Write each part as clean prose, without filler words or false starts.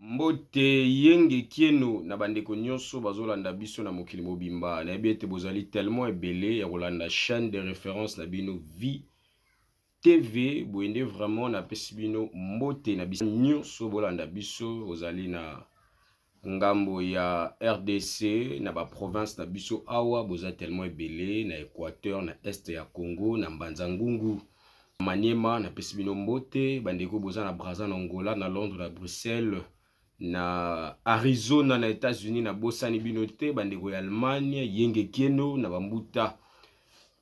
Mbote yenge kieno na bandeko nyonso bazolanda biso na mokili mobimba na ete bozali tellement ebele ya kolanda chaîne de référence na bino Vie TV boende vraiment na pesi bino mbote na biso nyonso bolanda biso ozali na ngambo ya RDC na ba province na biso awa boza tellement ebele na Équateur na Est ya Congo na Mbanza Ngungu Maniema na pesi bino mbote bandeko boza na Brazza na Angola na Londres na Bruxelles na Arizona na États-Unis na bosani bino te bandeko ya Allemagne yenge kieno na bambuta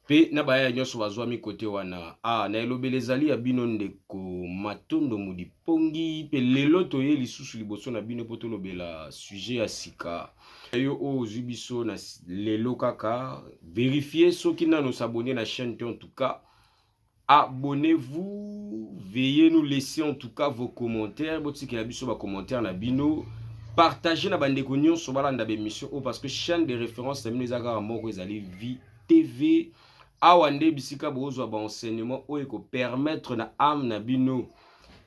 pe na baya nyonso bazwami kote wana na elobele ezali ya bino ndeko Matondo Mudipongi pe lelo toye lisusu liboso na bino po tolobela sujet ya sika yo ozwi biso na lelo kaka vérifiez soki nano s'abonner na chaîne te en tout cas abonnez-vous, veuillez nous laisser en tout cas vos commentaires. Botiki la biso ba commentaire na bino, partagez na bandeko nyonso balanda ba émission parce que chaîne de référence na bino ezaka moko ezali Vie TV. Awande bisika bozo ba enseignement o eko permettre na âme na bino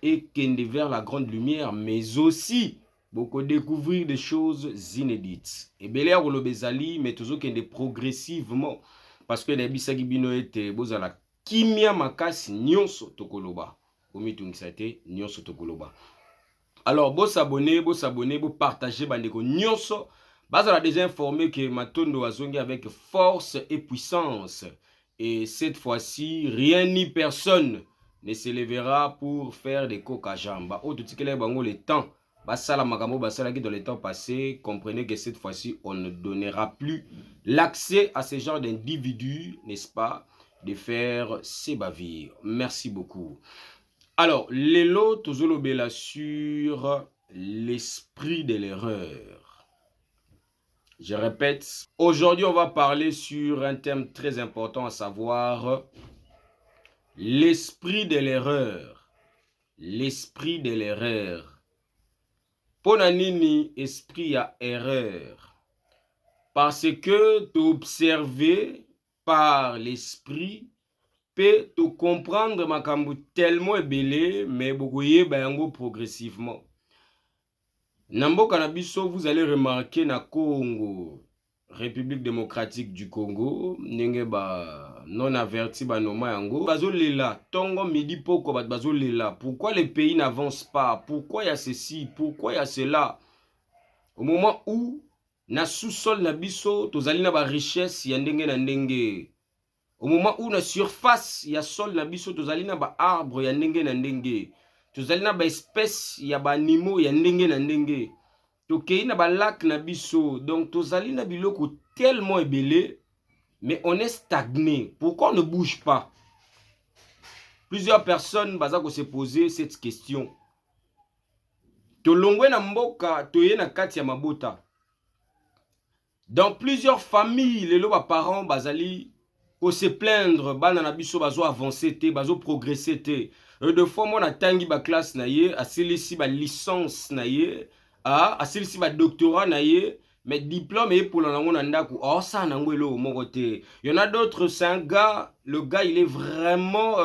et kende vers la grande lumière mais aussi beaucoup découvrir des choses inédites. Et belé a bezali mais toujours kende progressivement parce que na bisaki bino ete bozala kimia makasi nyonso tokoloba omitungisa te nyonso tokoloba. Alors bo s'abonner, bo partager bandeko nyonso bazala déjà informé que Matondo azongi avec force et puissance et cette fois-ci rien ni personne ne se lèvera pour faire des coques à jambes. Oh tout ce bango le temps basala makambo basala qui dans le temps passé, comprenez que cette fois-ci on ne donnera plus l'accès à ce genre d'individus, n'est-ce pas, de faire ces bavires. Merci beaucoup. Alors, lelo tozolobela sur l'esprit de l'erreur. Je répète, aujourd'hui on va parler sur un thème très important, à savoir l'esprit de l'erreur. L'esprit de l'erreur. Ponanini esprit à erreur. Parce que tu observes par l'esprit peut te comprendre makambo tellement ebele mais bokoye bayango progressivement. Namboka na biso vous allez remarquer na Congo, République démocratique du Congo, ndenge ba non averti ba noma yango bazolela tongo midi poko bazolela. Pourquoi les pays n'avancent pas? Pourquoi il y a ceci? Pourquoi il y a cela? Au moment où na sous-sol na biso tozali na ba richesse ya ndenge na ndenge. Au moment où na surface ya sol na biso tozali na ba arbre ya ndenge na ndenge. Tozali na ba espèce ya ba animaux ya ndenge na ndenge. Tokei na ba lac na biso. Donc tozali na biloko tellement ebele mais on est stagné. Pourquoi on ne bouge pas? Plusieurs personnes bazako se poser cette question. Tolongwe na mboka toye na kati ya mabota. Dans plusieurs familles, les parents bazali ko se plaindre bana na biso bazo avancer te, bazo progresser te. De fois moi na tangi ba classe na ye, asilisi ba licence na ye, asilisi ba doctorat na ye, mais diplôme et pour l'ango na ndako, ça nango elo moko te. Il y en a d'autres, c'est un gars, le gars il est vraiment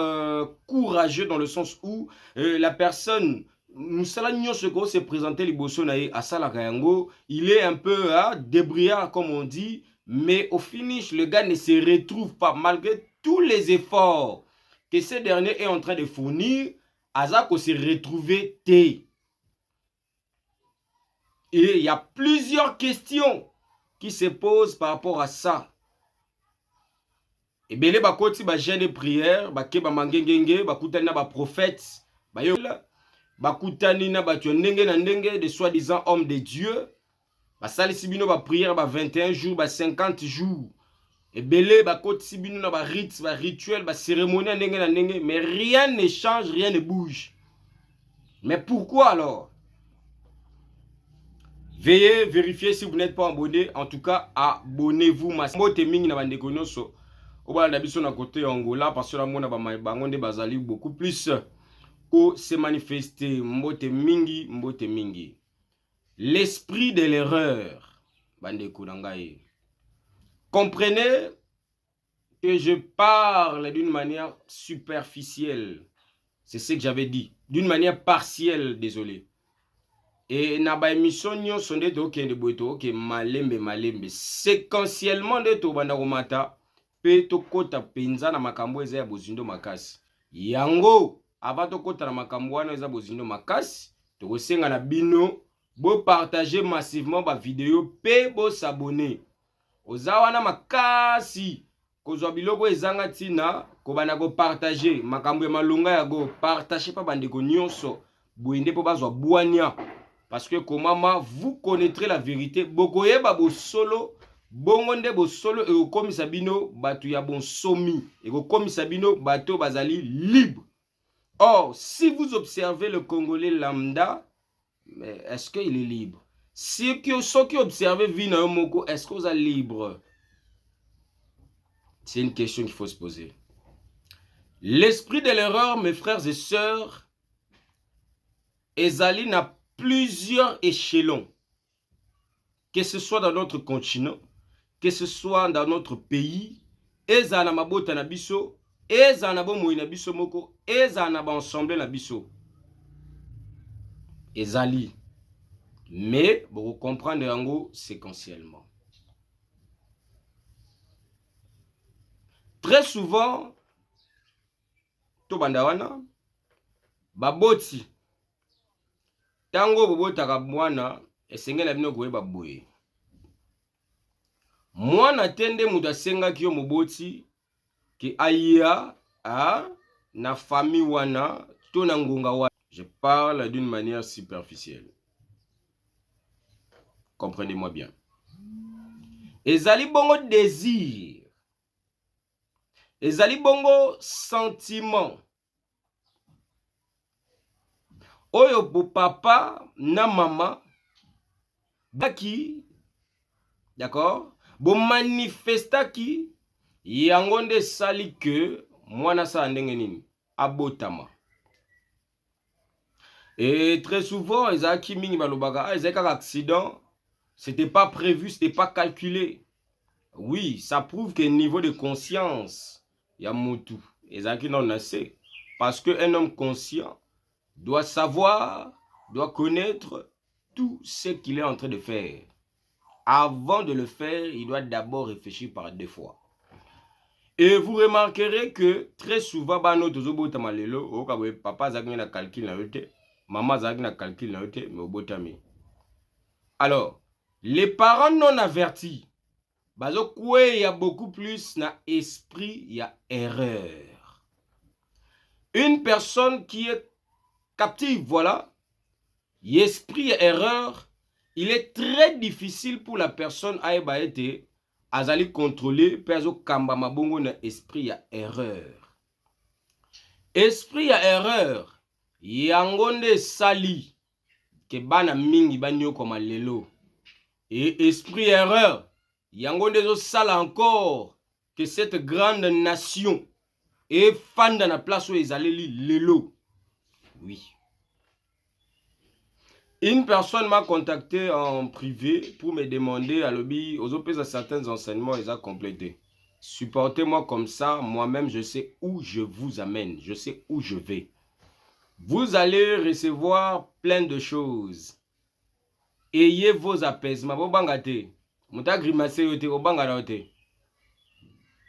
courageux dans le sens où la personne Moussala Nyosoko s'est présenté liboso na ye asala kayango, il est un peu débrouillard comme on dit, mais au finish le gars ne se retrouve pas malgré tous les efforts que ce dernier est en train de fournir. Azako se retrouver te. Et il y a plusieurs questions qui se posent par rapport à ça. Et belé bakoti ba jeûne et prière, ba ke ba mangengenge, ba kutana ba prophète, ba yola bakutani na batu ndenge na ndenge de soi-disant hommes de Dieu. Basalisi bino ba prière ba 21 jours, ba 50 jours. Et belé bakoti bino na ba rites, ba rituels, ba cérémonies ndenge na ndenge, mais rien ne change, rien ne bouge. Mais pourquoi alors? Veuillez vérifier si vous n'êtes pas abonné. En tout cas, abonnez-vous. Mbote mingi na bandeko nyonso. Oba na biso na côté Angola parce que la mona ba bangonde bazali beaucoup plus ko se manifester mbote mingi, mbote mingi. L'esprit de l'erreur. Bandeko nangaye. Comprenez que je parle d'une manière superficielle. C'est ce que j'avais dit. D'une manière partielle, désolé. Et na ba émission nyonso nde tokende boye toke malembe séquentiellement nde tobanda komata pe tokota penza na makambo eza ya bozindo makasi. Yango avant tokota na makambo wana eza bozindo makasi, tokosenga na bino bo partager massivement ba vidéo pe bo s'abonner. Oza wana makasi kozwa biloko ezanga tina kobana ko partager makambo ya malonga ya go partager pa bandeko nyonso boende po bazwa bwania. Parce que comment vous connaîtrez la vérité. Bokoye babo solo, bongonde bo solo et komi sabino batu ya bon somi et komi sabino bato bazali libre. Or, si vous observez le Congolais lambda, est-ce qu'il est libre? Si ceux qui observent Vina Moko, est-ce que vous êtes libre? C'est une question qu'il faut se poser. L'esprit de l'erreur, mes frères et sœurs, ezali n'a plusieurs échelons, que ce soit dans notre continent, que ce soit dans notre pays, eza na mabota na biso, eza na bomoi na biso moko, eza na ba ensemble na biso. Ezali. Mais vous comprenez yango séquentiellement. Très souvent, to bandawana, baboti tango bobotaka mwana esengela bino koyeba boye. Mwana tende mutu asengaki yo moboti ke aya na famille wana to na ngonga wana. Je parle d'une manière superficielle. Comprenez-moi bien. Ezali bongo désir. Ezali bongo sentiment. Oyo bo papa na mama baki, d'accord, bo manifestaki yango nde sali que mwana sa ndenge nini abotama. Et très souvent ezaki mingi balobaka ezaki accident, c'était pas prévu, c'était pas calculé. Oui, ça prouve que niveau de conscience ya mutu ezaki non assez, parce que un homme conscient doit savoir, doit connaître tout ce qu'il est en train de faire. Avant de le faire, il doit d'abord réfléchir par deux fois. Et vous remarquerez que très souvent, papa zaki na calcul na yote, maman zaki na calcul na yote, mais obotami. Alors, les parents non avertis, bazo kwe ya beaucoup plus na esprit ya erreur. Une personne qui est captive, voilà, l'esprit erreur, il est très difficile pour la personne à être azali contrôler pezo kamba mabongo na esprit ya erreur. Esprit ya erreur, yangonde sali ke bana mingi banyo koma lelo. Et esprit erreur, yangonde zo sala encore que cette grande nation est fan dans la place où ils allaient lelo. Oui. Une personne m'a contacté en privé pour me demander à l'objet aux opés à certains enseignements, ils ont complété. Supportez-moi comme ça, moi-même je sais où je vous amène, je sais où je vais. Vous allez recevoir plein de choses. Ayez vos apaisements.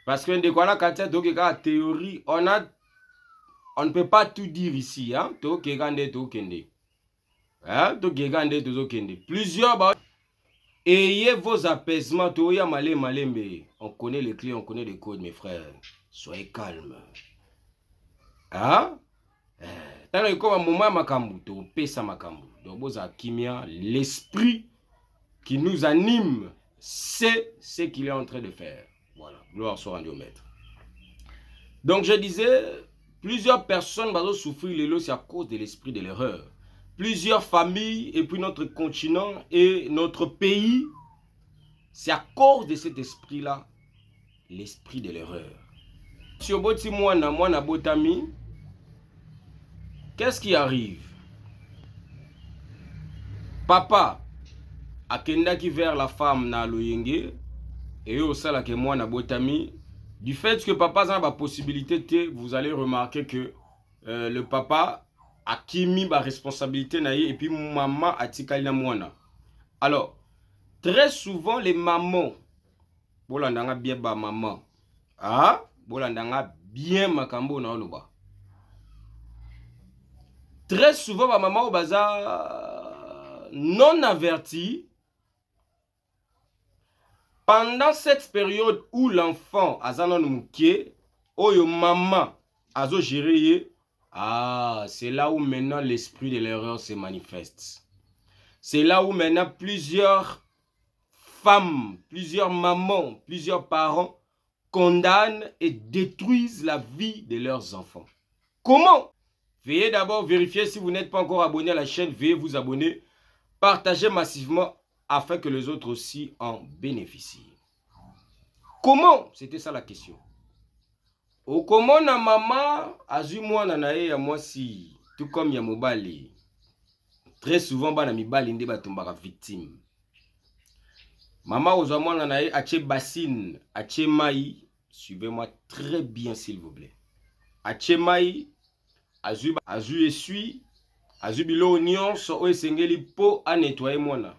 Parce que dès qu'on a la théorie, on ne peut pas tout dire ici. Hein? Plusieurs. Ayez vos apaisements. On connaît les clés, on connaît les codes, mes frères. Soyez calmes. Hein? L'esprit qui nous anime, c'est ce qu'il est en train de faire. Voilà, gloire soit rendue au maître. Donc je disais, plusieurs personnes vont souffrir les lots, c'est à cause de l'esprit de l'erreur. Plusieurs familles et puis notre continent et notre pays, c'est à cause de cet esprit-là, l'esprit de l'erreur. Si au boti mwana botami, qu'est-ce qui arrive? Papa akendaki vers la femme na loyenge et au sala ke mwana botami. Du fait que papa a la possibilité, vous allez remarquer que le papa akimi ba responsabilité na ye et puis maman atikali na mwana. Alors, très souvent les mamans bolandanga bien ba maman. Ah, bolandanga bien makambo na oloba. Très souvent ba maman au baza non averti. Pendant cette période où l'enfant a zanon mouké, oyo maman azo gérer, ah, c'est là où maintenant l'esprit de l'erreur se manifeste. C'est là où maintenant plusieurs femmes, plusieurs mamans, plusieurs parents condamnent et détruisent la vie de leurs enfants. Comment? Veuillez d'abord vérifier si vous n'êtes pas encore abonné à la chaîne, veuillez vous abonner, partagez massivement afin que les autres aussi en bénéficient. Comment? C'était ça la question. Au comment na maman azu mwana na ye ya mwasi, tout comme ya mobali. Très souvent bana mibali nde batombaka victime. Maman ozwa mwana na ye ache bassine, ache mai, suivez-moi très bien s'il vous plaît. Ache mai, azu essuie, azu bilo nyonso oyo esengeli po a nettoyer mwana.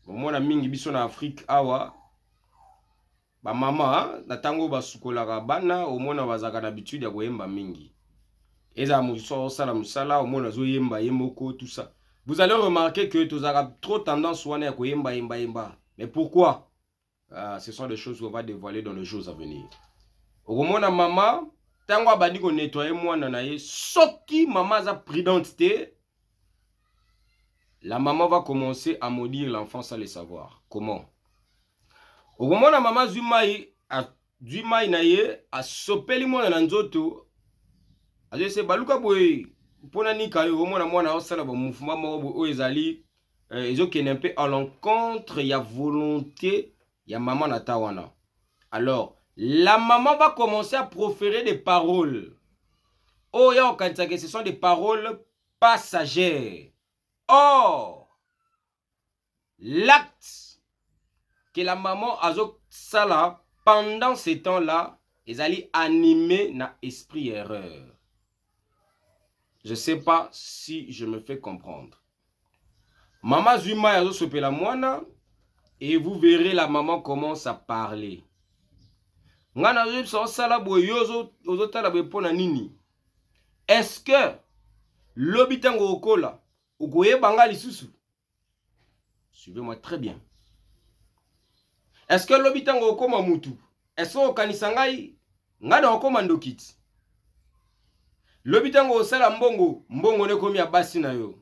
Mwana mingi biso na Afrique awa ba mama na tango basukolaka bana omona bazaka na habitude ya koyemba mingi. Eza muso sala musala omona zo yemba yemoko tout ça. Vous allez remarquer que tu as trop tendance wana ya koyemba yemba yemba. Mais pourquoi? Ce sont des choses qu'on va dévoiler dans les jours à venir. Omona mama tango abandi ko nettoyer mwana na ye soki mama za prudente te, la maman va commencer à maudire l'enfant sans le savoir. Comment? Au moment où maman Zumai na ye a sopeli mwana na nzoto, a dit baluka boy pona nika yo mwana mwana osala ba mouvement moko o ezali ezokene un peu à l'encontre ya volonté ya maman na tawana. Alors, la maman va commencer à proférer des paroles. Oh ya okanisa que ce sont des paroles passagères. Or, l'acte que la maman azo sala pendant ces temps-là, ils allaient animer na esprit erreur. Je ne sais pas si je me fais comprendre. Maman Zuma azo sopela mwana et vous verrez la maman commence à parler. Ngana zo sala boyozo ozo tala bepona nini. Est-ce que l'obitango okola ukoye bangali susu? Suivez-moi très bien. Est-ce que l'obitango okoma mutu? Est-ce que okanisangai ngada okoma ndokiti? L'obitango osala mbongo, mbongo ne komi ya basi na yo.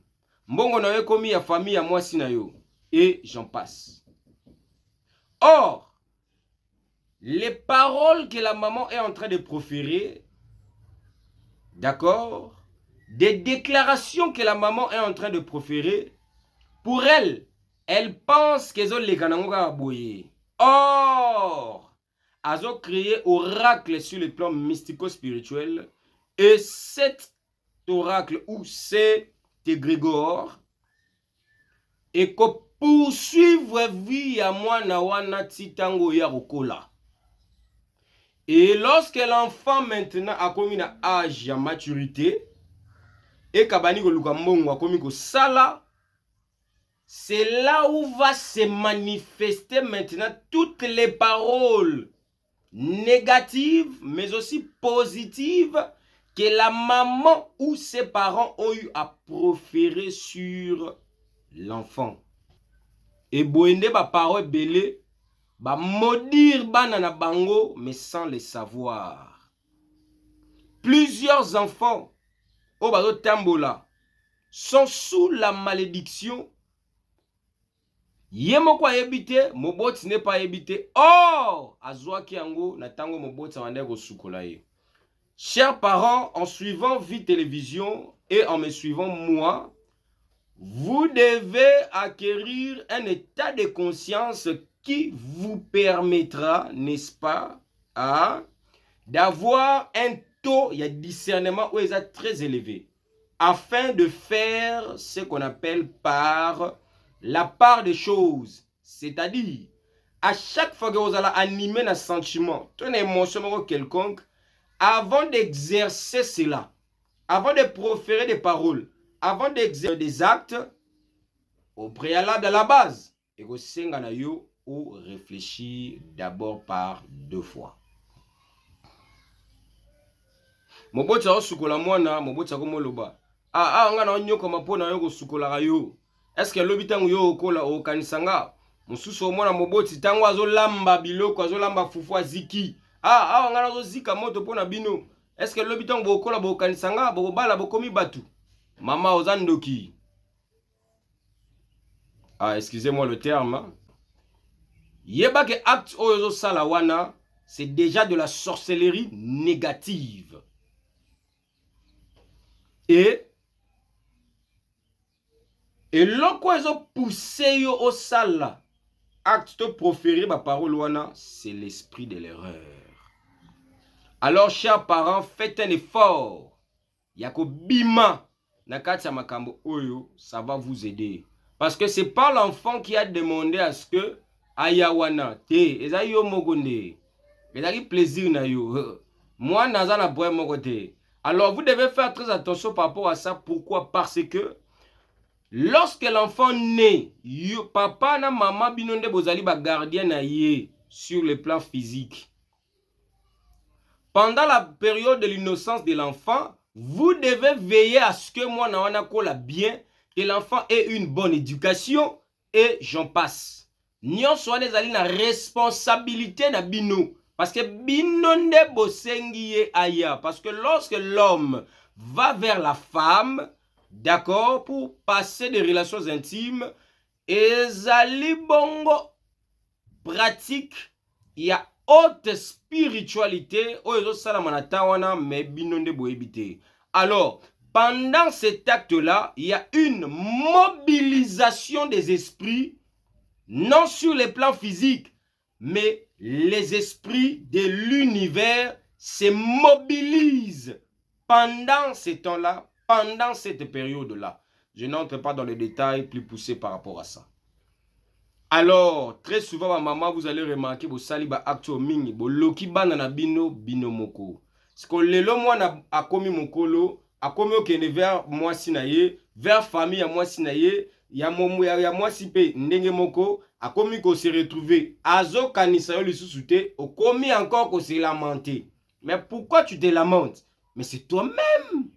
Mbongo na yo komi ya famille ya mwasi na yo. Et j'en passe. Or, les paroles que la maman est en train de proférer, d'accord, des déclarations que la maman est en train de proférer, pour elle, elle pense qu'elles ont les kanangoka aboye. Or, elles ont créé oracle sur le plan mystico-spirituel, et cet oracle ou cet égrégore et que poursuivre vie à moi na wana titango ya rokola. Et lorsque l'enfant maintenant a commis un âge de maturité et kabani ko lukambo a commis ko sala, c'est là où va se manifester maintenant toutes les paroles négatives mais aussi positives que la maman ou ses parents ont eu à proférer sur l'enfant. Et boende ba parole belé, ba maudire bana na bango mais sans le savoir. Plusieurs enfants au bazo tambola sont sous la malédiction. Yemoko ayebite, moboti n'est pas habité. Or, azwaki yango na tango moboti wande ko sukola ye. Chers parents, en suivant Vie Télévision et en me suivant moi, vous devez acquérir un état de conscience qui vous permettra, n'est-ce pas, d'avoir un taux de discernement où il est très élevé, afin de faire ce qu'on appelle par la part des choses. C'est-à-dire, à chaque fois que vous allez animer un sentiment, une émotion quelconque, avant d'exercer cela, avant de proférer des paroles, avant d'exercer des actes, au préalable à la base, et que senga na yo ou réfléchir d'abord par 2 fois. Moboti a sukola mwana, moboti a komoloba. Nga na nyoko mapona yo ko sukola yo. Est-ce que lobitango yo okola o kanisanga? Mususu mwana moboti tango azolamba biloko, azolamba fufu aziki. Nga na zo zika moto pona bino. Est-ce que lobitango bokola bo kanisanga, bokobala bokomi batu? Mama ozandoki. Excusez-moi le terme. Yeba que acte oyo sala wana, c'est déjà de la sorcellerie négative. Et l'oko ezo poussé yo au sala, acte to proféré ba parole wana, c'est l'esprit de l'erreur. Alors chers parents, faites un effort. Yako bima nakati ya makambo oyo, ça va vous aider. Parce que c'est pas l'enfant qui a demandé à ce que ayawana te eza yo mokonde ezali plaisir na yo moi naza na boy mokote. Alors vous devez faire très attention par rapport à ça. Pourquoi? Parce que lorsque l'enfant naît, yo papa na maman binonde bozali ba gardien na ye sur le plan physique. Pendant la période de l'innocence de l'enfant, vous devez veiller à ce que moi na wana kola bien, que l'enfant ait une bonne éducation et j'en passe. Nyon soit des ali na responsabilité na bino. Parce que bino nde bosengi ye aya. Parce que lorsque l'homme va vers la femme, d'accord, pour passer des relations intimes, ezali bongo pratique, il y a haute spiritualité, oyo salamanata wana mais bino nde boebite. Alors, pendant cet acte-là, il y a une mobilisation des esprits, non sur les plans physiques, mais les esprits de l'univers se mobilisent pendant ces temps-là, pendant cette période-là. Je n'entre pas dans les détails plus poussés par rapport à ça. Alors, très souvent, ma maman, vous allez remarquer, vous sali ba acte mingi, bo loki bana na bino moko. Parce que lelo mwana a komi mokolo, a komi okene vers moi sinaye, vers famille à moi sinaye, ya momu ya moi sipe ndenge moko, a komi ko se retrouver. Azo kanisa yo lisusu te, o komi encore ko se lamenter. Mais pourquoi tu te lamentes? Mais c'est toi-même.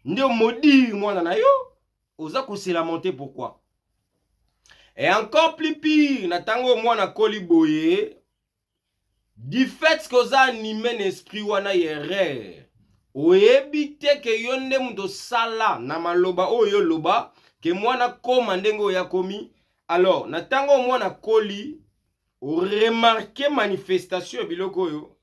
Nde maudit mwana na yo, oza ko se lamenter pourquoi? Et encore plus pire, natango mwana koli boye, du fait que oza animé l'esprit wana erreur. Oebite ke yonde muto sala na maloba oyo loba ke mwana koma ndenge oya komi. Alors natango mwana koli o remarquer manifestation biloko yo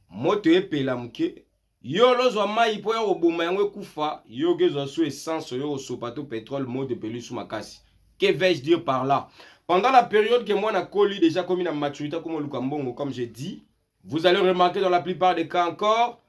moto epela muke yo lozwa mai po ya oboma yango kufa yo gezwa so essence yo sopato pétrole moto pelu sous makasi. Que vais-je dire par là? Pendant la période que moi na koli déjà comme une maturité comme Lukambongo, comme j'ai dit, vous allez remarquer dans la plupart des cas encore,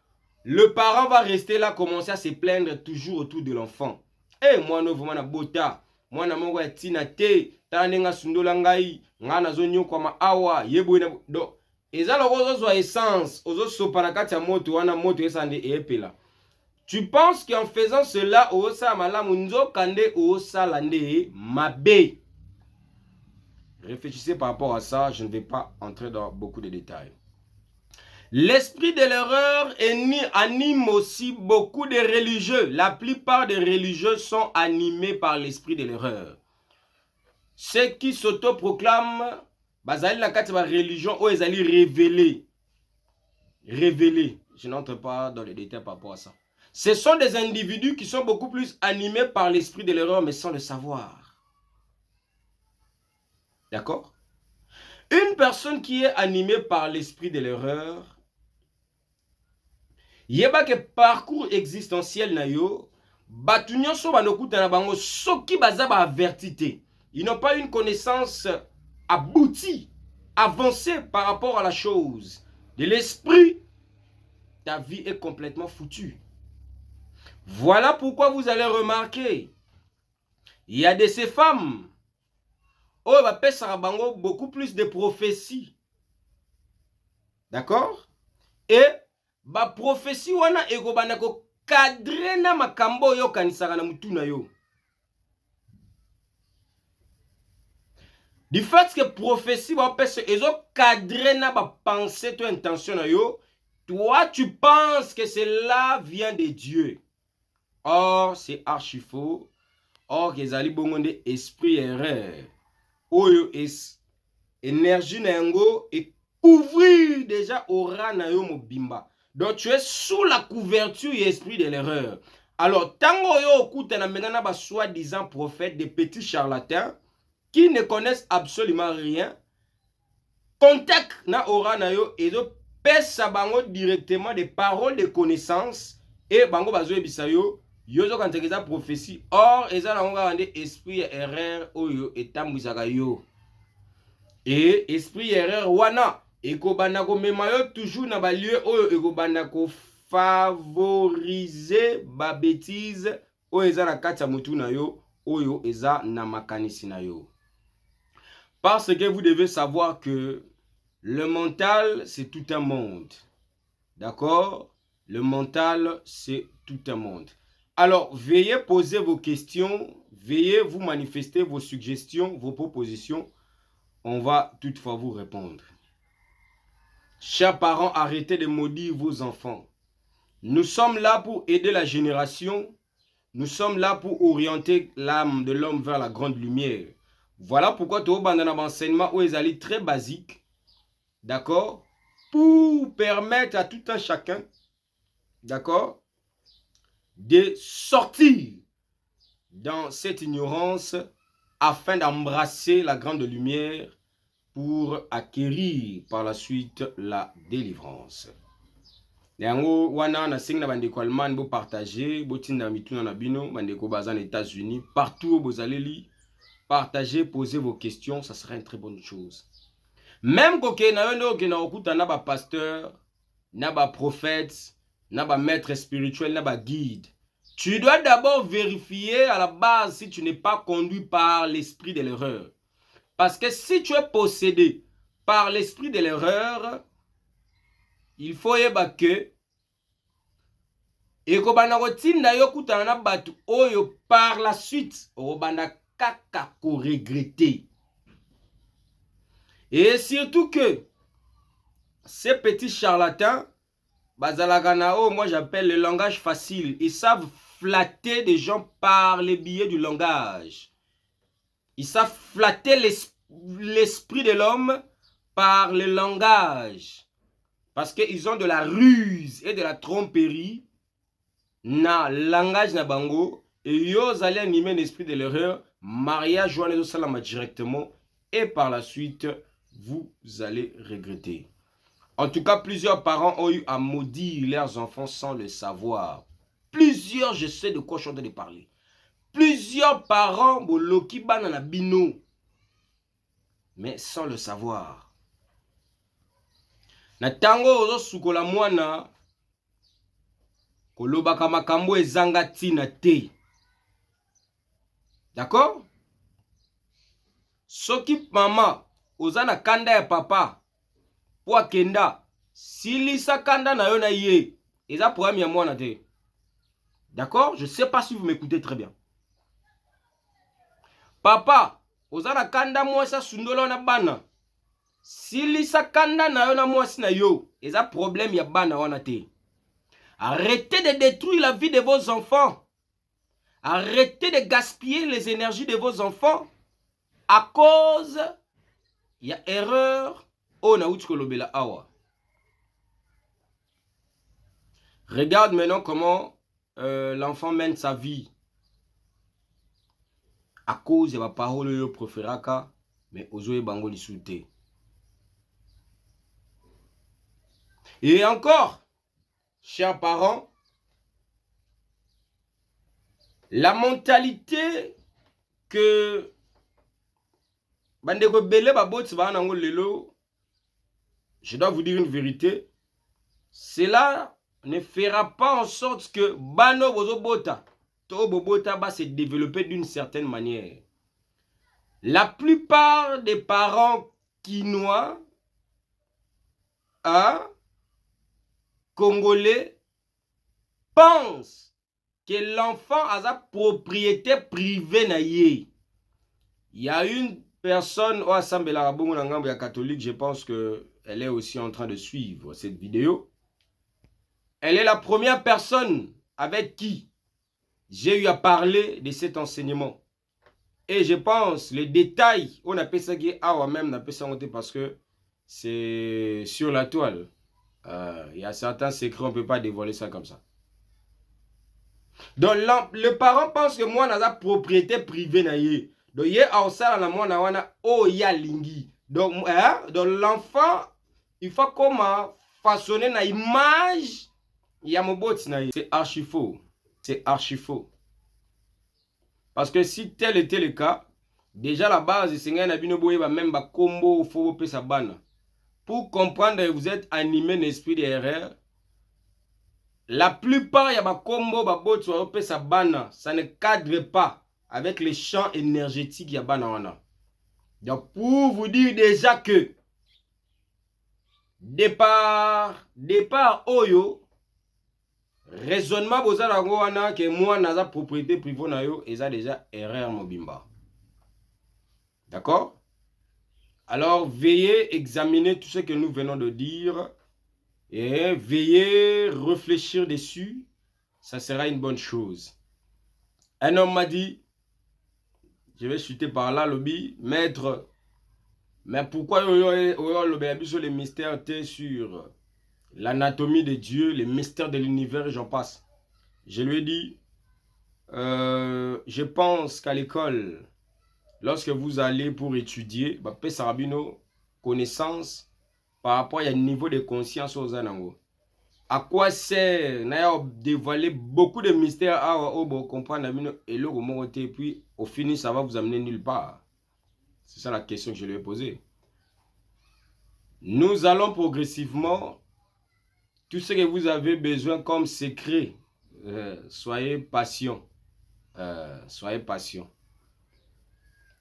le parent va rester là, commencer à se plaindre toujours autour de l'enfant. Eh, moi no vraiment na bota, moi na mongo ya tina te, ta nenga sundola ngai, nga na zonyo kwa ma awa, yebo na do. Eza logo zo essence, ozo sopana kati ya moto wana moto esande epela. Tu penses qu'en faisant cela, osa malamu nzo kande osa lande mabe. Réfléchissez par rapport à ça, je ne vais pas entrer dans beaucoup de détails. L'esprit de l'erreur anime aussi beaucoup de religieux. La plupart des religieux sont animés par l'esprit de l'erreur. Ceux qui s'autoproclament, bazali na kati ba religion ou ezali révélé. Révélé. Je n'entre pas dans les détails par rapport à ça. Ce sont des individus qui sont beaucoup plus animés par l'esprit de l'erreur, mais sans le savoir. D'accord? Une personne qui est animée par l'esprit de l'erreur, yeba que parcours existentiel na yo, batu nyonso banokuta na bango soki baza ba avertité. Ils n'ont pas une connaissance aboutie, avancée par rapport à la chose. De l'esprit, ta vie est complètement foutue. Voilà pourquoi vous allez remarquer, il y a de ces femmes, oh, va passer à bango beaucoup plus de prophéties. D'accord? Et ba prophétie wana eko bana ko cadré na makambo yo kanisaka na mutu na yo. Du fait que prophétie va passer et cadré na ba pensée to intention na yo, toi tu penses que cela vient de Dieu. Or c'est archi faux. Or que ezali bongo nde esprit erreur. Oyo énergie na yango et couvrir déjà aura na yo mobimba. Donc tu es sous la couverture et esprit de l'erreur. Alors tango yo okuta na menana ba soi-disant prophètes, des petits charlatans qui ne connaissent absolument rien, contact na aura na yo et do pesa bango directement des paroles de connaissance et bango bazo ebisa yo yozo kantekeza prophétie. Or eza na nga ande esprit erreur oyo etambwisaka yo. Et esprit erreur wana ekobanda komema yo toujours na ba lieu oyo ekobanda ko favoriser ba bêtise oyo eza na kati ya mutu na yo oyo eza na makanisi na yo. Parce que vous devez savoir que le mental, c'est tout un monde. D'accord? Le mental, c'est tout un monde. Alors, veuillez poser vos questions, veuillez vous manifester vos suggestions, vos propositions. On va toutefois vous répondre. Chers parents, arrêtez de maudire vos enfants. Nous sommes là pour aider la génération. Nous sommes là pour orienter l'âme de l'homme vers la grande lumière. Voilà pourquoi tu as un enseignement où ils allaient très basique, d'accord, pour permettre à tout un chacun, d'accord, de sortir dans cette ignorance afin d'embrasser la grande lumière pour acquérir par la suite la délivrance. Yango wana na singa bandeko Allemagne bo partager, bo tinda mituna na bino, bandeko baza aux États-Unis, partout où vous allez lire. Partagez, posez vos questions, ça sera une très bonne chose. Même quand on a un pasteur, un prophète, un maître spirituel, un guide, tu dois d'abord vérifier à la base si tu n'es pas conduit par l'esprit de l'erreur. Parce que si tu es possédé par l'esprit de l'erreur, il faut que par la suite, kaka ko regretter. Et surtout que ces petits charlatans, bazalaganao, moi j'appelle le langage facile. Ils savent flatter des gens par les biais du langage. Ils savent flatter l'esprit de l'homme par le langage. Parce qu'ils ont de la ruse et de la tromperie na langage na bango. Et ils allaient animer l'esprit de l'erreur. Mariage Joanne Salama directement et par la suite vous allez regretter. En tout cas, plusieurs parents ont eu à maudire leurs enfants sans le savoir. Plusieurs, je sais de quoi je suis en train de parler. Plusieurs parents boloki banana bino mais sans le savoir. Na tango ozo sukola mwana kolobaka makambo ezanga tina te. D'accord? Soki mama ozana kanda ya papa po akenda silisa kanda na yo na ye eza problème ya mwana te. D'accord? Je sais pas si vous m'écoutez très bien. Papa ozana kanda mwasa sundola na bana silisa kanda na yo na mwasi na yo eza problème ya bana wana te. Arrêtez de détruire la vie de vos enfants. Arrêtez de gaspiller les énergies de vos enfants à cause il y a erreur au nautikolobela awa. Regarde maintenant comment l'enfant mène sa vie à cause de la parole yo préféraka mais ozoe bango lisute. Et encore, chers parents, la mentalité que bandeko bele baboti ba nango lelo, je dois vous dire une vérité, cela ne fera pas en sorte que bano bozo bota to bobota va se développer d'une certaine manière. La plupart des parents quinois, congolais, pense que l'enfant a sa propriété privée na ye. Il y a une personne au Assemblée la catholique, je pense qu'elle est aussi en train de suivre cette vidéo. Elle est la première personne avec qui j'ai eu à parler de cet enseignement. Et je pense les détails, on appelle ça même, on appelle ça parce que c'est sur la toile. Il y a certains secrets, on ne peut pas dévoiler ça comme ça. Donc le parent pense que moi, j'ai la propriété privée na ye. Donc il y a moi na wana oh ya lingi. Donc l'enfant, il faut comment façonner na image ya moboti na ye. C'est archi faux. C'est archi faux. Parce que si tel était le cas, déjà la base, c'est que même combo faut sa bana. Pour comprendre que vous êtes animé d'esprit d'erreur, la plupart ya combo babot sa bana, ça ne cadre pas avec les champs énergétiques ya bana wana. Donc pour vous dire déjà que départ oyo raisonnement bozala wana que moi naza propriété privée na yo eza déjà erreur mobimba. D'accord? Alors veillez examiner tout ce que nous venons de dire et veillez réfléchir dessus, ça sera une bonne chose. Un homme m'a dit, je vais chuter par là, lobby, maître, mais pourquoi les mystères sur l'anatomie de Dieu, les mystères de l'univers et j'en passe. Je lui ai dit, je pense qu'à l'école, lorsque vous allez pour étudier, Sarabino, connaissance par rapport à un niveau de conscience aux anango. À quoi sert dévoiler beaucoup de mystères à comprendre et le puis au fini ça va vous amener nulle part. C'est ça la question que je lui ai posée. Nous allons progressivement, tout ce que vous avez besoin comme secret, soyez patient. Soyez patient.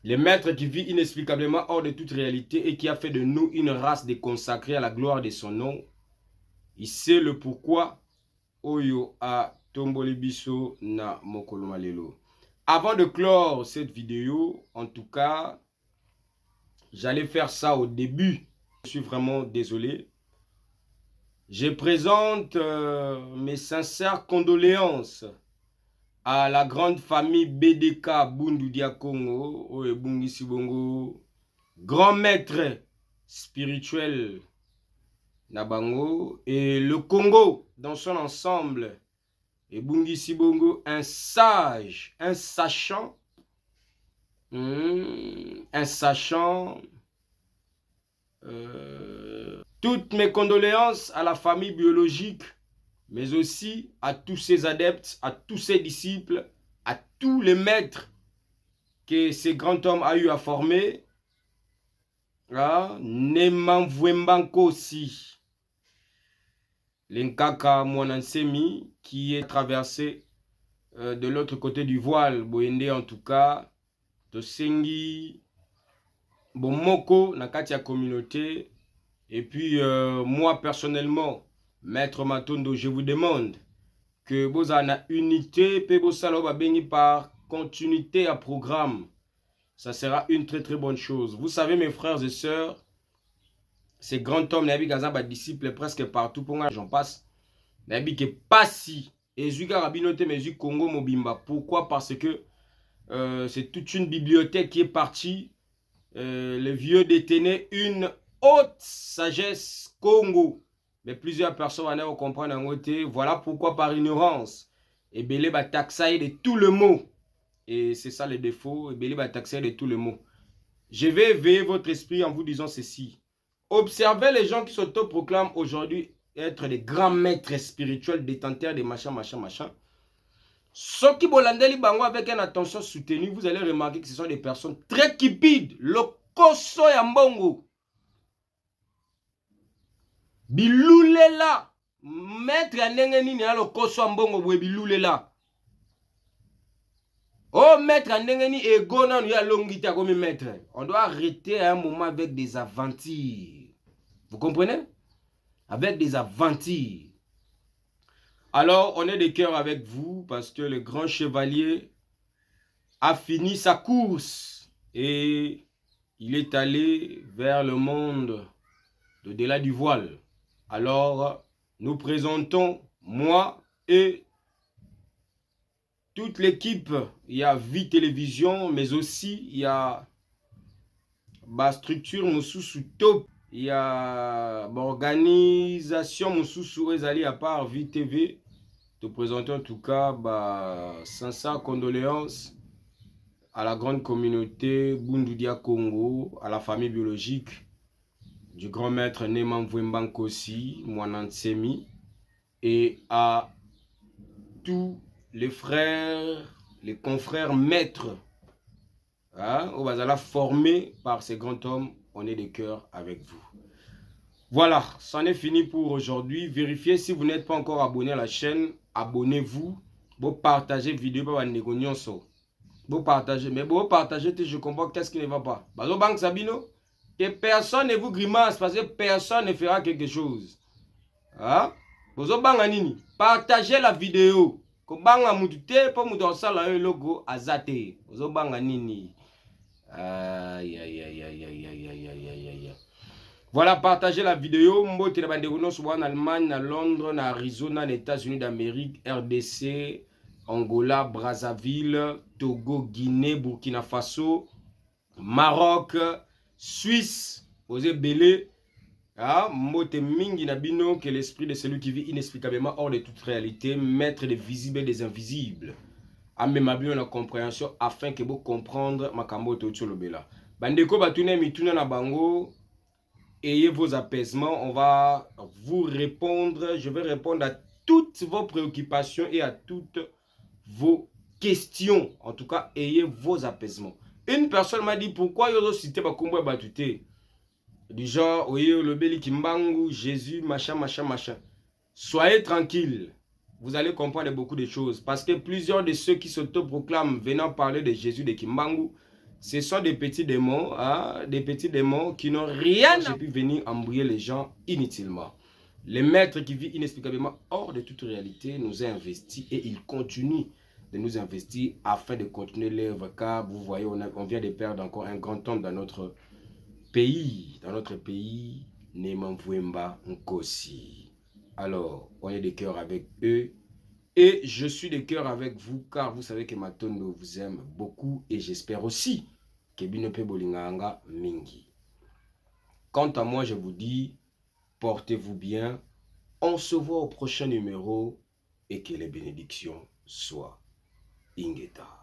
Le maître qui vit inexplicablement hors de toute réalité et qui a fait de nous une race déconsacrée à la gloire de son nom, il sait le pourquoi Oyo a tomboli biso na mokolo malelo. Avant de clore cette vidéo, en tout cas, j'allais faire ça au début. Je suis vraiment désolé. Je présente mes sincères condoléances à la grande famille BDK Bundu Dia Congo, Oebungi Sibongo, grand maître spirituel Nabango, et le Congo dans son ensemble, Ebungi Sibongo, un sage, un sachant, toutes mes condoléances à la famille biologique, mais aussi à tous ses adeptes, à tous ses disciples, à tous les maîtres que ce grand homme a eu à former. Nemamvwembanko aussi. L'Nkaka Mwanansemi qui est traversé de l'autre côté du voile, Boyende en tout cas, Tosengi, Bomoko, Nakatia communauté, et puis moi personnellement, Maître Matondo, je vous demande que vous avez une unité, puis vous allez par continuité à programme. Ça sera une très très bonne chose. Vous savez mes frères et sœurs, ces grands hommes, Nabi Gazaba disciples presque partout, pour moi j'en passe. Nabi que pas si, et Zuga Rabinote, mais Zuga Congo Mobimba. Pourquoi? Parce que c'est toute une bibliothèque qui est partie. Le vieux détenait une haute sagesse Congo. Mais plusieurs personnes vont comprendre en côté. Voilà pourquoi par ignorance. Et Belé va taxer de tout le mot. Et c'est ça le défaut. Et Belé va taxer de tout le mot. Je vais éveiller votre esprit en vous disant ceci. Observez les gens qui s'autoproclament aujourd'hui être des grands maîtres spirituels, détenteurs des machins. Ceux qui bolandeli bango avec une attention soutenue, vous allez remarquer que ce sont des personnes très cupides. Le koso ya mbongo. Biloulela. Maître andenge ni le koso ya mbongo bwe biloulela. Oh maître andenge ni ego na ya longita comme maître. On doit arrêter à un moment avec des aventures. Vous comprenez? Avec des aventures. Alors, on est de cœur avec vous parce que le grand chevalier a fini sa course et il est allé vers le monde d'au-delà du voile. Alors, nous présentons, moi et toute l'équipe. Il y a Vie Télévision, mais aussi il y a ma structure Moussousou Top. Il y a l'organisation Moussousou Ezali à part Vie TV. Te présenter en tout cas sincères condoléances à la grande communauté Bundudia Congo, à la famille biologique du grand maître Neman Vwembankosi, Mwanantsemi, et à tous les frères, les confrères maîtres, au Bazala formés par ces grands hommes. On est de cœur avec vous. Voilà, c'en est fini pour aujourd'hui. Vérifiez si vous n'êtes pas encore abonné à la chaîne, abonnez-vous. Vous partagez vidéo par Négonion. Vous partagez, mais vous partagez, je comprends qu'est-ce qui ne va pas. Bazo Bank Sabino, que personne ne vous grimace parce que personne ne fera quelque chose. Hein? Bazo Bank Anini, partagez la vidéo. Ko banga mutute po muto sala yo logo azate. Bazo Bank Anini. Aïe aïe aïe aïe aïe aïe aïe aïe aïe. Voilà, partagez la vidéo. Mbote na bandeko soit en Allemagne, à Londres, en Arizona, aux États-Unis d'Amérique, RDC, Angola, Brazzaville, Togo, Guinée, Burkina Faso, Maroc, Suisse, Osé Belé. Mbote mingi nabino que l'esprit de celui qui vit inexplicablement hors de toute réalité, maître des visibles et des invisibles. Amé mabino la compréhension afin que vous comprendre makambo to lobela. Bandeko batune mituna na bango. Ayez vos apaisements, on va vous répondre, je vais répondre à toutes vos préoccupations et à toutes vos questions. En tout cas, ayez vos apaisements. Une personne m'a dit pourquoi vous citez Bakumba Batute. Du genre, oye le Beli Kimbangu, Jésus, machin, machin, machin. Soyez tranquille. Vous allez comprendre beaucoup de choses. Parce que plusieurs de ceux qui s'autoproclament venant parler de Jésus de Kimbangu, ce sont des petits démons, des petits démons qui n'ont rien à pu venir embrouiller les gens inutilement. Le maître qui vit inexplicablement hors de toute réalité nous a investis et il continue de nous investir afin de continuer l'œuvre. Car vous voyez, on vient de perdre encore un grand homme dans notre pays. Dans notre pays, Neman Vwemba Nkosi. Alors, on est de cœur avec eux. Et je suis de cœur avec vous car vous savez que Matondo vous aime beaucoup et j'espère aussi que Binope Bolinganga Mingi. Quant à moi, je vous dis, portez-vous bien. On se voit au prochain numéro et que les bénédictions soient Ingeta.